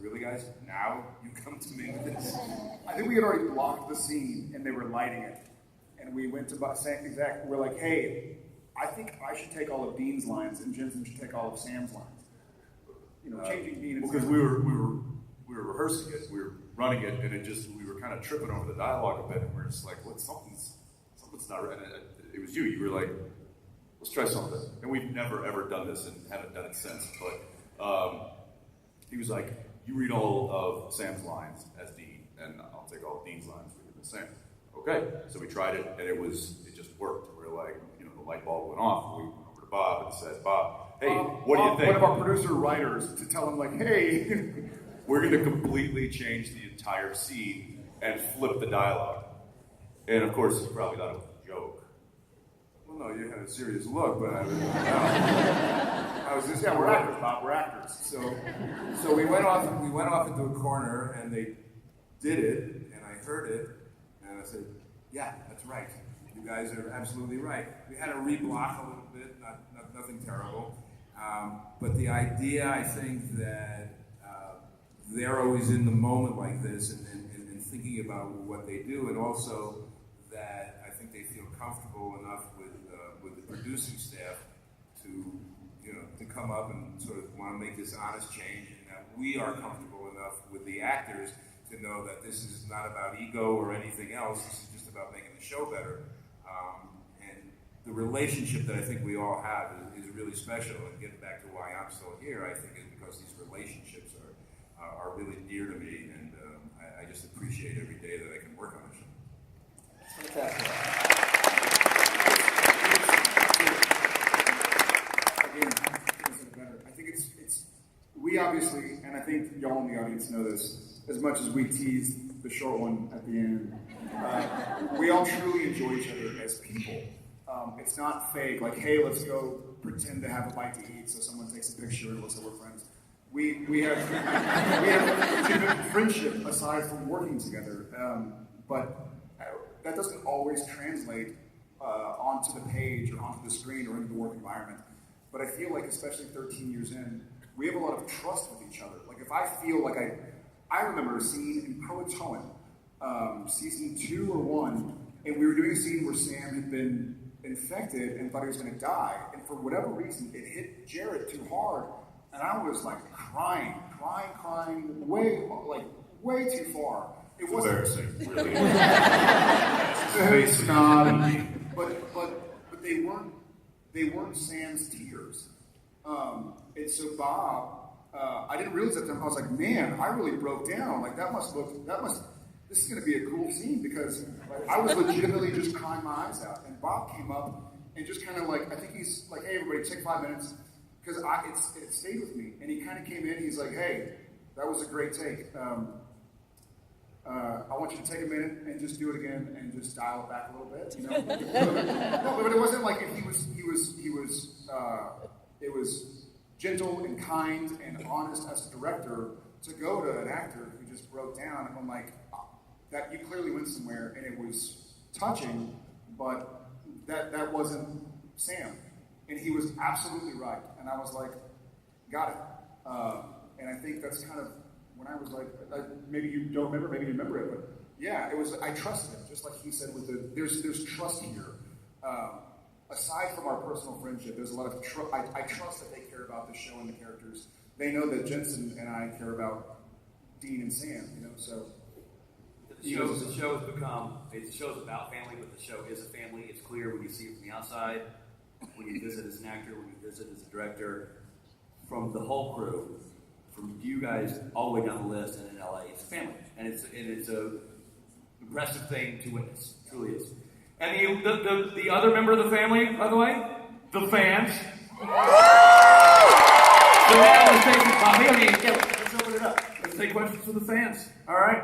really, guys? Now you come to me with this? I think we had already blocked the scene, and they were lighting it. And we went to we're like, hey, I think I should take all of Dean's lines, and Jensen should take all of Sam's lines. Changing Dean and because Sam. we were rehearsing it, we were running it, and we were kind of tripping over the dialogue a bit, and we are just like, something's not right. And it was you. You were like, let's try something. And we've never ever done this, and haven't done it since. But he was like, you read all of Sam's lines as Dean, and I'll take all of Dean's lines as Sam. Okay, so we tried it, and it just worked. We were like, the light bulb went off. We went over to Bob and said, Bob, hey, what do you think? One of our producer writers to tell him like, hey, we're going to completely change the entire scene and flip the dialogue. And of course, he probably thought it was a joke. Well, no, you had a serious look, but I was just, we're actors, Bob, we're actors. So we went off into a corner, and they did it, and I heard it, and I said, yeah, that's right. You guys are absolutely right. We had to reblock a little bit, nothing terrible. But the idea, I think, that they're always in the moment like this and thinking about what they do, and also that I think they feel comfortable enough with the producing staff to come up and sort of want to make this honest change, and that we are comfortable enough with the actors to know that this is not about ego or anything else. This is just about making the show better. And the relationship that I think we all have is really special. And getting back to why I'm still here, I think is because these relationships are really dear to me, and I just appreciate every day that I can work on a show. fantastic. Again, I think it's we obviously, and I think y'all in the audience know this, as much as we tease the short one at the end, we all truly enjoy each other as people. It's not fake, like, hey, let's go pretend to have a bite to eat so someone takes a picture and looks like we're friends. We have legitimate friendship aside from working together, but that doesn't always translate onto the page or onto the screen or into the work environment. But I feel like, especially 13 years in, we have a lot of trust with each other. Like, if I feel like I remember a scene in Croatoan, season 2 or 1, and we were doing a scene where Sam had been infected and thought he was going to die, and for whatever reason, it hit Jared too hard, and I was like crying, way too far. It wasn't embarrassing, really. It's not, but they weren't Sam's tears. And so Bob, I didn't realize at the time. I was like, man, I really broke down. Like this is going to be a cool scene, because I was legitimately just crying my eyes out. And Bob came up and just kind of I think he's like, hey, everybody, take 5 minutes, because it stayed with me. And he kind of came in. He's like, hey, that was a great take. I want you to take a minute and just do it again and just dial it back a little bit. No, but it wasn't like it was gentle and kind and honest as a director to go to an actor who just broke down, and I'm like, that you clearly went somewhere, and it was touching, but that wasn't Sam, and he was absolutely right, and I was like, got it, and I think that's kind of when I was like, maybe you don't remember, maybe you remember it, but yeah, it was. I trusted him, just like he said. There's trust here. Aside from our personal friendship, there's a lot of trust. I trust that they care about the show and the characters. They know that Jensen and I care about Dean and Sam. So the show's about family, but the show is a family. It's clear when you see it from the outside, when you visit as an actor, when you visit as a director, from the whole crew, from you guys all the way down the list, and in LA, it's a family, and it's a impressive thing to witness. It truly is. And the other member of the family, by the way, the fans. So now let's take let's open it up. Let's take questions from the fans. All right.